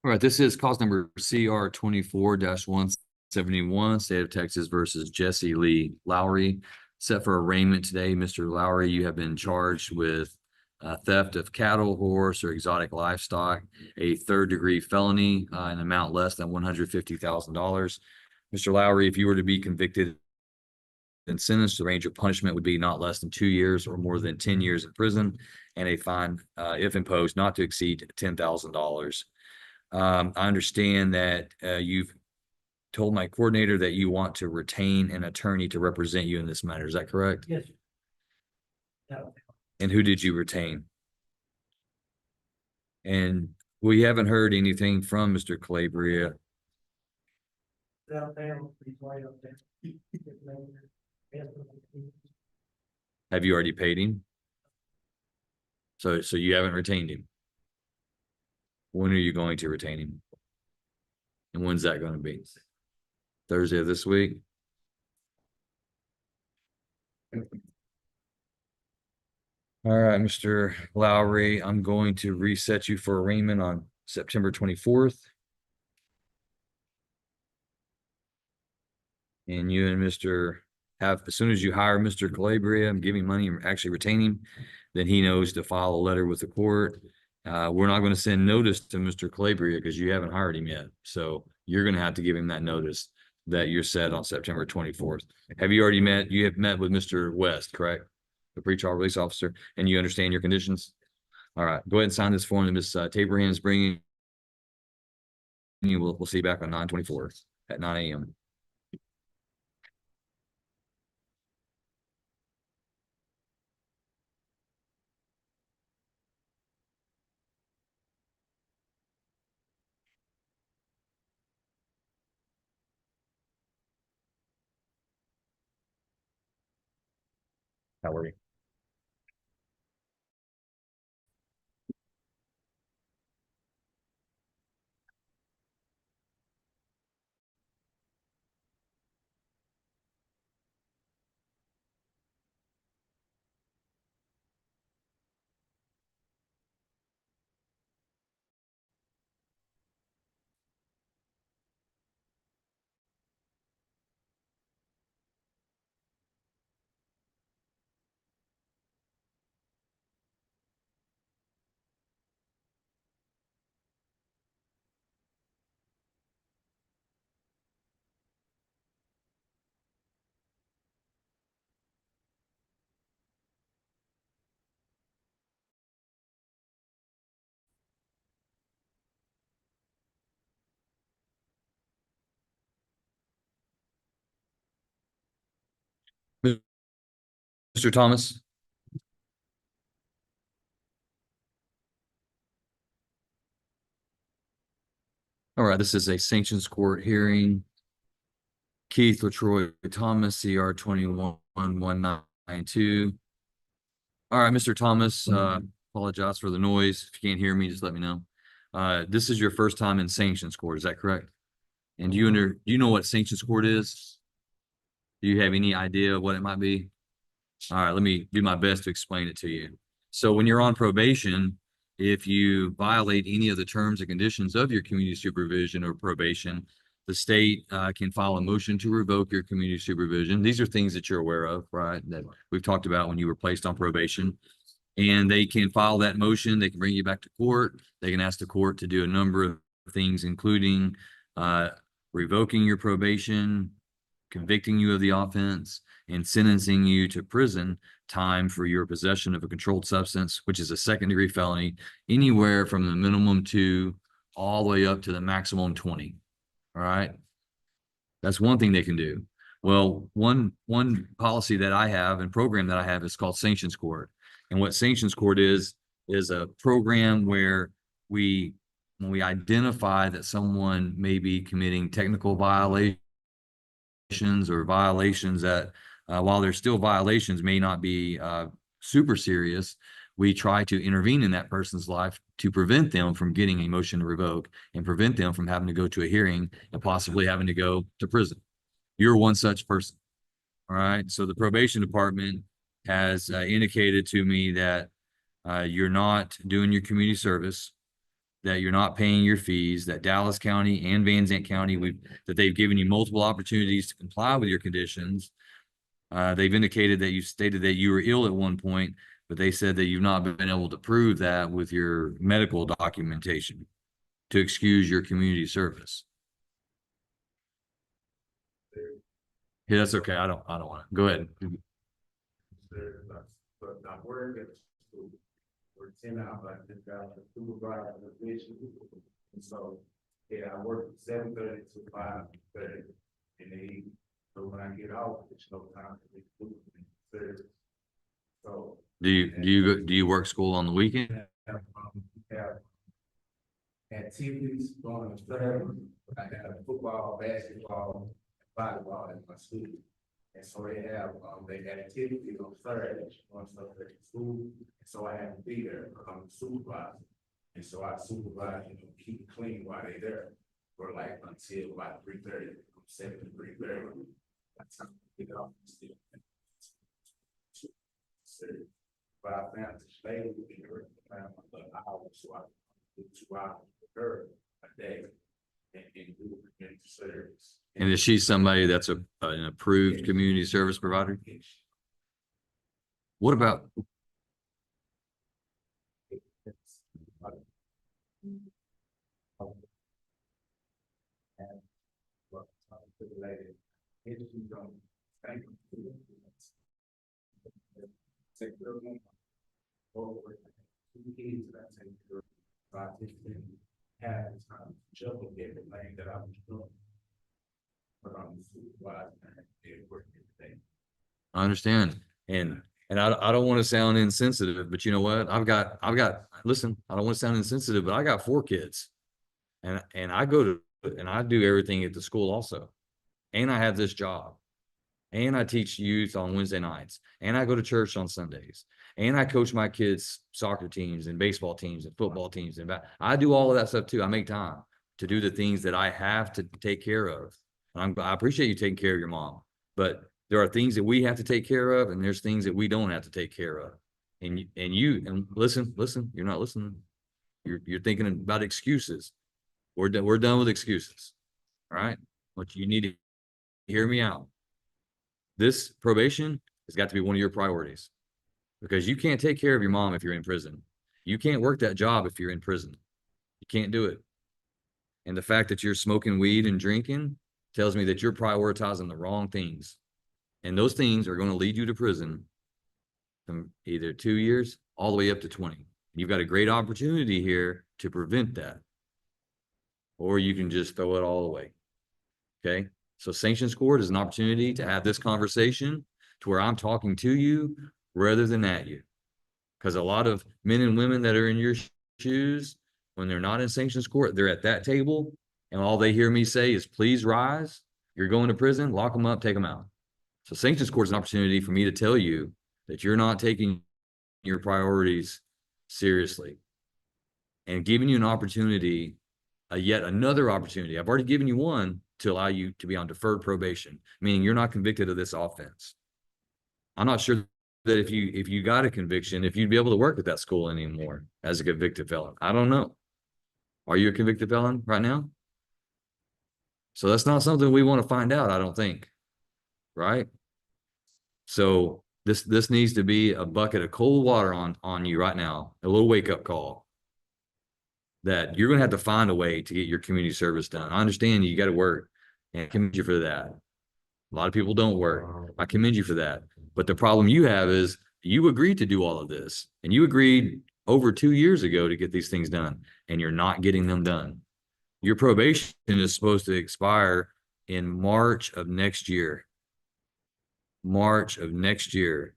All right, this is cause number CR 24-171, State of Texas versus Jesse Lee Lowry. Set for arraignment today. Mr. Lowry, you have been charged with theft of cattle, horse, or exotic livestock, a third-degree felony, an amount less than $150,000. Mr. Lowry, if you were to be convicted and sentenced, the range of punishment would be not less than 2 years or more than 10 years in prison, and a fine, if imposed, not to exceed $10,000. I understand that you've told my coordinator that you want to retain an attorney to represent you in this matter. Is that correct? Yes. Yeah. And who did you retain? And we haven't heard anything from Mr. Calabria. Out there, he's way up there. Have you already paid him? So you haven't retained him. When are you going to retain him? And when's that going to be? Thursday of this week? All right, Mr. Lowry, I'm going to reset you for arraignment on September 24th. And you and Mr. have, as soon as you hire Mr. Calabria and give him money and actually retain him, then he knows to file a letter with the court. We're not going to send notice to Mr. Calabria because you haven't hired him yet. So you're going to have to give him that notice that you're set on September 24th. Have you already met? You have met with Mr. West, correct? The pretrial release officer, and you understand your conditions? All right, go ahead and sign this form that Ms. Taberham is bringing. We'll see you back on 9/24 at 9 a.m. How are you? Mr. Thomas? All right, this is a sanctions court hearing. Keith LaTroy Thomas, CR 21-192. All right, Mr. Thomas, apologize for the noise. If you can't hear me, just let me know. This is your first time in sanctions court, is that correct? And do you know what sanctions court is? Do you have any idea what it might be? All right, let me do my best to explain it to you. So when you're on probation, if you violate any of the terms and conditions of your community supervision or probation, the state can file a motion to revoke your community supervision. These are things that you're aware of, right? That we've talked about when you were placed on probation. And they can file that motion. They can bring you back to court. They can ask the court to do a number of things, including revoking your probation, convicting you of the offense, and sentencing you to prison time for your possession of a controlled substance, which is a second-degree felony, anywhere from the minimum 2 all the way up to the maximum 20. All right. That's one thing they can do. Well, one policy that I have and program that I have is called Sanctions Court. And what Sanctions Court is a program where when we identify that someone may be committing technical violations or violations that, while they're still violations, may not be super serious, we try to intervene in that person's life to prevent them from getting a motion to revoke and prevent them from having to go to a hearing and possibly having to go to prison. You're one such person. All right, so the probation department has indicated to me that you're not doing your community service, that you're not paying your fees, that Dallas County and Van Zant County, that they've given you multiple opportunities to comply with your conditions. They've indicated that you stated that you were ill at one point, but they said that you've not been able to prove that with your medical documentation to excuse your community service. Yeah, that's okay. I don't want to. Go ahead. But I work at the school for 10 hours, I just got the supervisor position. And so, yeah, I work from 7:30 to 5:30 in the evening. So when I get off, it's no time for me to do it. So. Do you work school on the weekend? Have activities going on Saturday. I have football, basketball, volleyball at my school. And so they have activities on Saturday, on Saturday at school. And so I have to be there, I'm a supervisor. And so I supervise, keep it clean while they're there. For like until about 3:30, from 7 to 3:30. That's time to get off and still. But I found this lady with her, around an hour, so I do 2 hours with her a day and do community service. And is she somebody that's an approved community service provider? What about, Take care of them. Over 2 kids that I take care of. So I just didn't have the time to juggle everything that I was doing. But I'm supervising and did work every day. I understand. And I don't want to sound insensitive, but you know what? Listen, I don't want to sound insensitive, but I got 4 kids. And I go to, and I do everything at the school also. And I have this job. And I teach youth on Wednesday nights. And I go to church on Sundays. And I coach my kids' soccer teams and baseball teams and football teams. And I do all of that stuff too. I make time to do the things that I have to take care of. And I appreciate you taking care of your mom. But there are things that we have to take care of, and there's things that we don't have to take care of. And listen, you're not listening. You're thinking about excuses. We're done with excuses. All right. But you need to hear me out. This probation has got to be one of your priorities, because you can't take care of your mom if you're in prison. You can't work that job if you're in prison. You can't do it. And the fact that you're smoking weed and drinking tells me that you're prioritizing the wrong things. And those things are going to lead you to prison from either 2 years all the way up to 20. You've got a great opportunity here to prevent that. Or you can just throw it all away. Okay. So sanctions court is an opportunity to have this conversation to where I'm talking to you rather than at you. Because a lot of men and women that are in your shoes, when they're not in sanctions court, they're at that table and all they hear me say is, please rise. You're going to prison, lock them up, take them out. So sanctions court is an opportunity for me to tell you that you're not taking your priorities seriously and giving you an opportunity, yet another opportunity. I've already given you one to allow you to be on deferred probation, meaning you're not convicted of this offense. I'm not sure that if you got a conviction, if you'd be able to work at that school anymore as a convicted felon. I don't know. Are you a convicted felon right now? So that's not something we want to find out, I don't think. Right? So this needs to be a bucket of cold water on you right now, a little wake-up call. That you're going to have to find a way to get your community service done. I understand you got to work, and I commend you for that. A lot of people don't work. I commend you for that. But the problem you have is you agreed to do all of this, and you agreed over 2 years ago to get these things done, and you're not getting them done. Your probation is supposed to expire in March of next year. March of next year.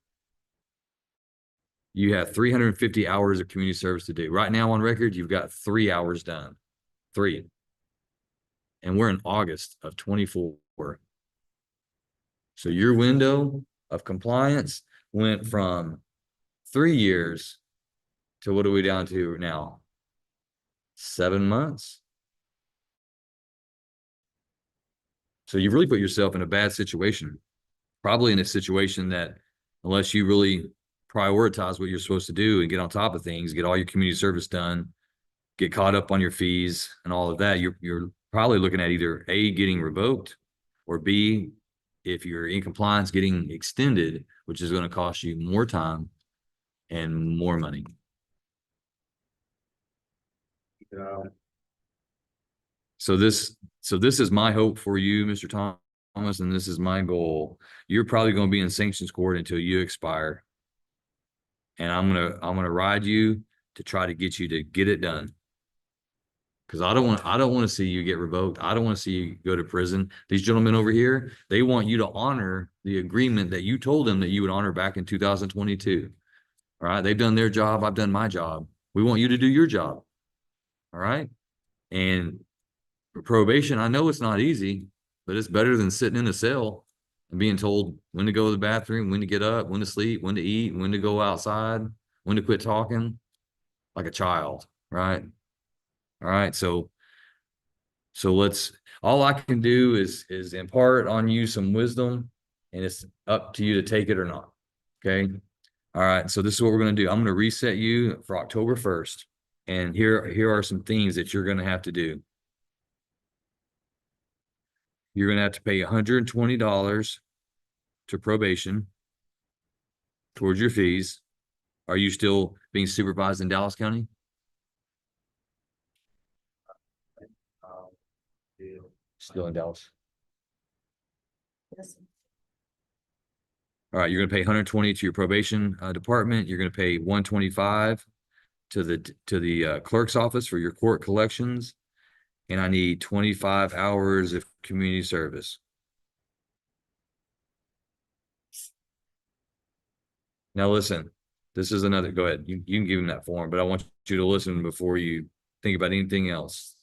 You have 350 hours of community service to do. Right now on record, you've got 3 hours done. 3. And we're in August of 24. So your window of compliance went from 3 years to what are we down to now? 7 months. So you've really put yourself in a bad situation. probably in a situation that unless you really prioritize what you're supposed to do and get on top of things, get all your community service done, get caught up on your fees and all of that, you're probably looking at either A, getting revoked, or B, if you're in compliance, getting extended, which is going to cost you more time and more money. So this is my hope for you, Mr. Thomas, and this is my goal. You're probably going to be in sanctions court until you expire. And I'm gonna ride you to try to get you to get it done. Because I don't want to see you get revoked. I don't want to see you go to prison. These gentlemen over here, they want you to honor the agreement that you told them that you would honor back in 2022. All right. They've done their job. I've done my job. We want you to do your job. All right. And for probation, I know it's not easy, but it's better than sitting in a cell and being told when to go to the bathroom, when to get up, when to sleep, when to eat, when to go outside, when to quit talking like a child. Right. All right. So all I can do is impart on you some wisdom, and it's up to you to take it or not. Okay. All right. So this is what we're going to do. I'm going to reset you for October 1st. And here are some things that you're going to have to do. You're going to have to pay $120 to probation towards your fees. Are you still being supervised in Dallas County? Still in Dallas. Yes. All right, you're going to pay 120 to your probation department. You're going to pay 125 to the clerk's office for your court collections, and I need 25 hours of community service. Now listen, this is another. Go ahead. You can give him that form, but I want you to listen before you think about anything else.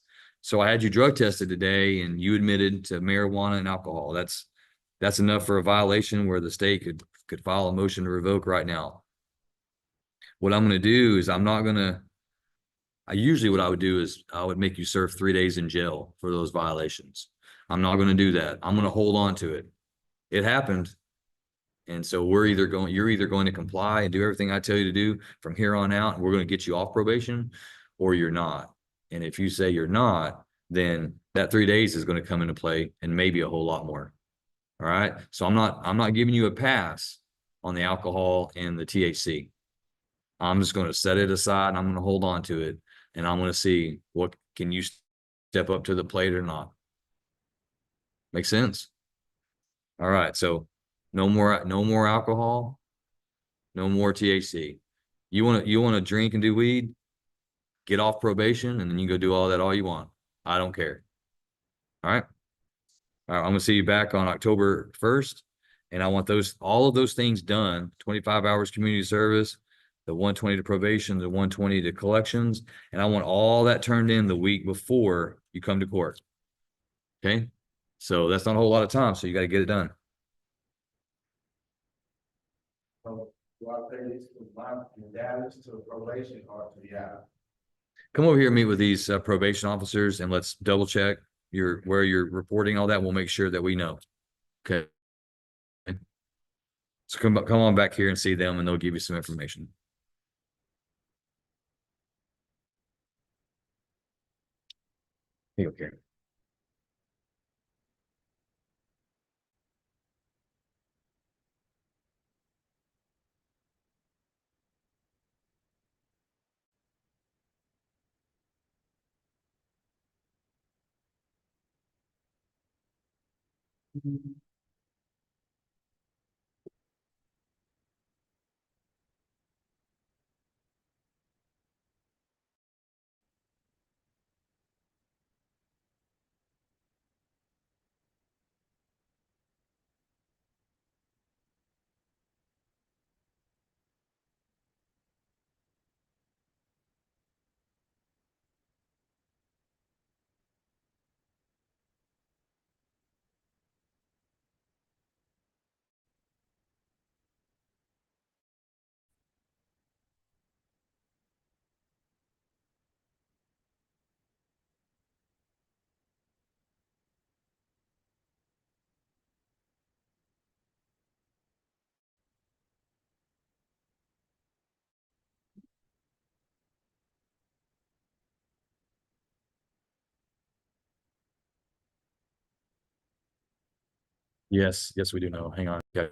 So I had you drug tested today, and you admitted to marijuana and alcohol. That's enough for a violation where the state could file a motion to revoke right now. What I'm going to do is usually what I would do is I would make you serve 3 days in jail for those violations. I'm not going to do that. I'm going to hold on to it. It happened. And so you're either going to comply and do everything I tell you to do from here on out, and we're going to get you off probation, or you're not. And if you say you're not, then that 3 days is going to come into play, and maybe a whole lot more. All right. So I'm not giving you a pass on the alcohol and the THC. I'm just going to set it aside, and I'm going to hold on to it, and I'm going to see what can you step up to the plate or not. Make sense? All right. So no more alcohol, no more THC. You want to drink and do weed? Get off probation, and then you go do all that all you want. I don't care. All right. All right. I'm gonna see you back on October 1st, and I want all of those things done. 25 hours community service, the 120 to probation, the 120 to collections, and I want all that turned in the week before you come to court. Okay. So that's not a whole lot of time, so you got to get it done. So do I pay this with my data to probation or to the app? Come over here and meet with these probation officers, and let's double check where you're reporting all that. We'll make sure that we know. Okay. So come on back here and see them, and they'll give you some information. Okay. Yes, yes, we do know. Hang on. Yeah.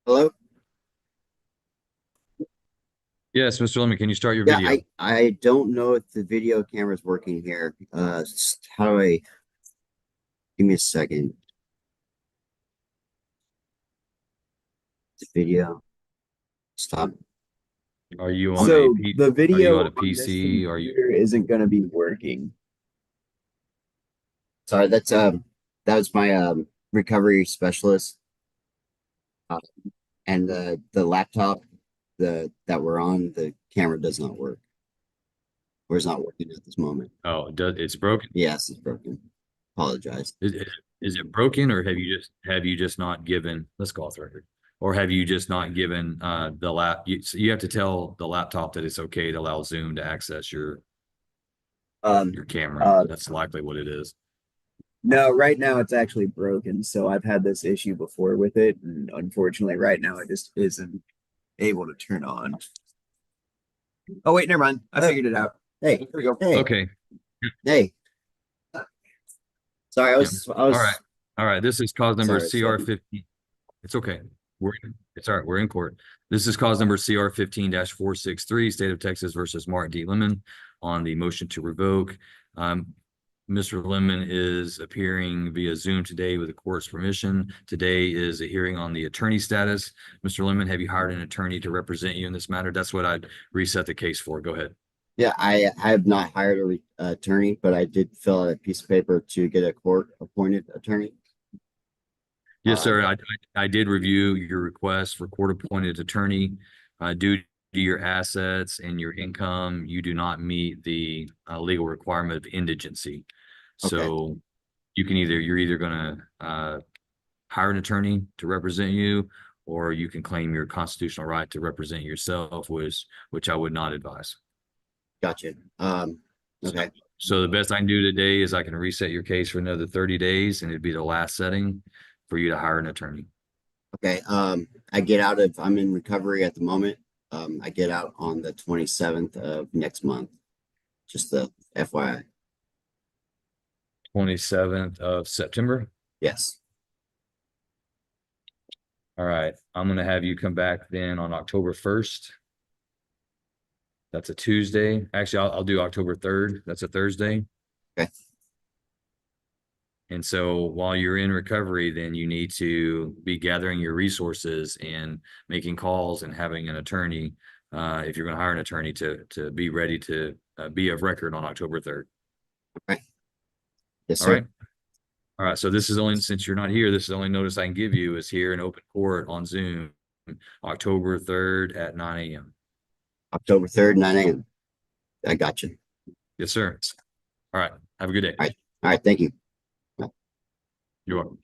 Hello? Yes, Mr. Lemon, can you start your Yeah, video? I don't know if the video camera's working here. How do I, give me a second. The video, stop. Are you on So the are you video on a on this PC? Are you? computer isn't gonna be working. Sorry, that was my recovery specialist. Uh, and the laptop that we're on, the camera does not work. Or is not working at this moment. Oh, it's broken? Yes, it's broken. Apologize. Is it broken or have you just not given, let's go off the record. Or have you just not given the so you have to tell the laptop that it's okay to allow Zoom to access your Um camera. uh That's likely what it is. No, right now it's actually broken. So I've had this issue before with it, and unfortunately, right now it just isn't able to turn on. Oh wait, never mind. I figured it out. Hey, here we go. Hey, Okay. hey. Sorry, Yeah. I All right. was All right. This is cause number sorry. CR 15. It's okay. It's all right. We're in court. This is cause number CR 15-463, State of Texas versus Martin D. Lemon on the motion to revoke. Mr. Lemon is appearing via Zoom today with the court's permission. Today is a hearing on the attorney status. Mr. Lemon, have you hired an attorney to represent you in this matter? That's what I'd reset the case for. Go ahead. Yeah, I have not hired a attorney, but I did fill out a piece of paper to get a court appointed attorney. Yes, Uh, sir. I did review your request for court-appointed attorney. Due to your assets and your income, you do not meet the legal requirement of indigency. okay, So you're either gonna hire an attorney to represent you, or you can claim your constitutional right to represent yourself, which I would not advise. gotcha. Okay, So the best I can do today is I can reset your case for another 30 days, and it'd be the last setting for you to hire an attorney. okay. I'm in recovery at the moment. I get out on the 27th of next month. Just the FYI. 27th of September. Yes. All right, I'm gonna have you come back then on October 1st. That's a Tuesday. Actually, I'll do October 3rd. That's a Thursday. Okay. And so while you're in recovery, then you need to be gathering your resources and making calls and having an attorney, if you're gonna hire an attorney to be ready to be of record on October 3rd. Yes, All sir. right. All right. So this is only, since you're not here, this is the only notice I can give you is here in open court on Zoom, October 3rd at 9 a.m. October 3rd, 9 a.m. I got you. Yes, sir. All right. Have a good day. All right. All right. Thank you. You're welcome.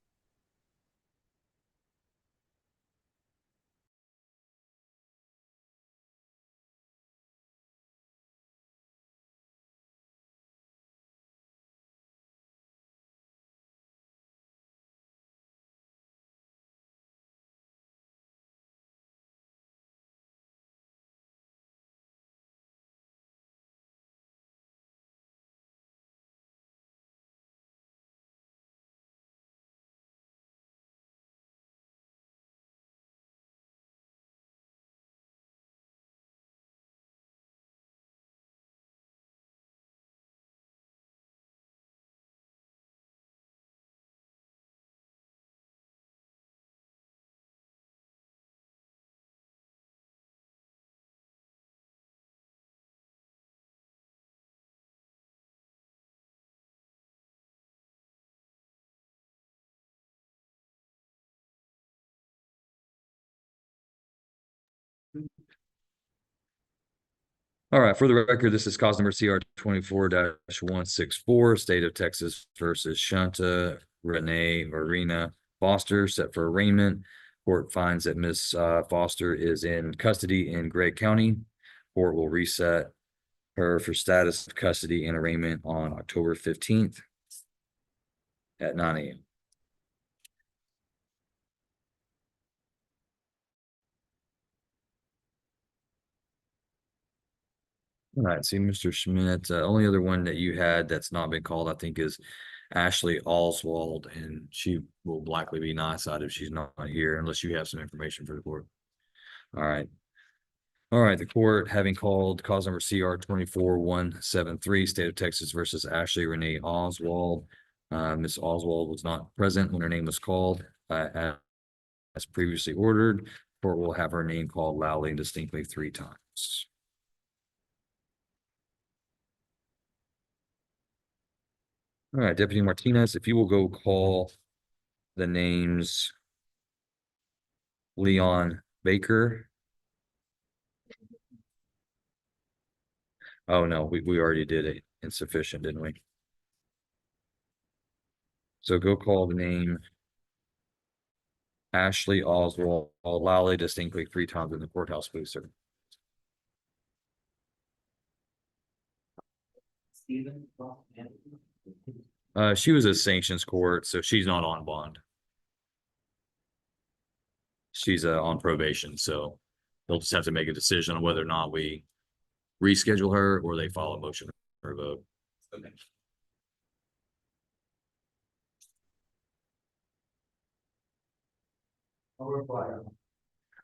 All right, for the record, this is cause number CR 24-164, State of Texas versus Shanta Renee Marina Foster, set for arraignment. Court finds that Miss Foster is in custody in Gregg County. Court will reset her for status of custody and arraignment on October 15th at 9 a.m. All right, see, Mr. Schmidt, only other one that you had that's not been called, I think, is Ashley Oswald, and she will likely be non-side if she's not here, unless you have some information for the court. All right. All right, the court having called cause number CR 24-173, State of Texas versus Ashley Renee Oswald. Ms. Oswald was not present when her name was called, as previously ordered. Court will have her name called loudly and distinctly 3 times. All right, Deputy Martinez, if you will go call the names Leon Baker. Oh, no, we already did it. Insufficient, didn't we? So go call the name Ashley Oswald loudly, distinctly 3 times in the courthouse, please, sir. Stephen. She was a sanctions court, so she's not on bond. She's on probation, so they'll just have to make a decision on whether or not we reschedule her or they file a motion or vote. Okay.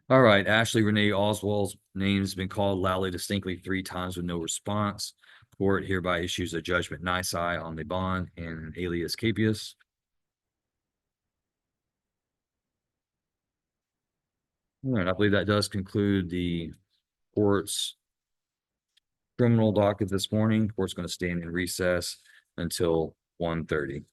All right, Ashley Renee Oswald's name's been called loudly, distinctly 3 times with no response. Court hereby issues a judgment nisi on the bond and alias capias. All right, I believe that does conclude the court's criminal docket this morning. Court's going to stand in recess until 1:30.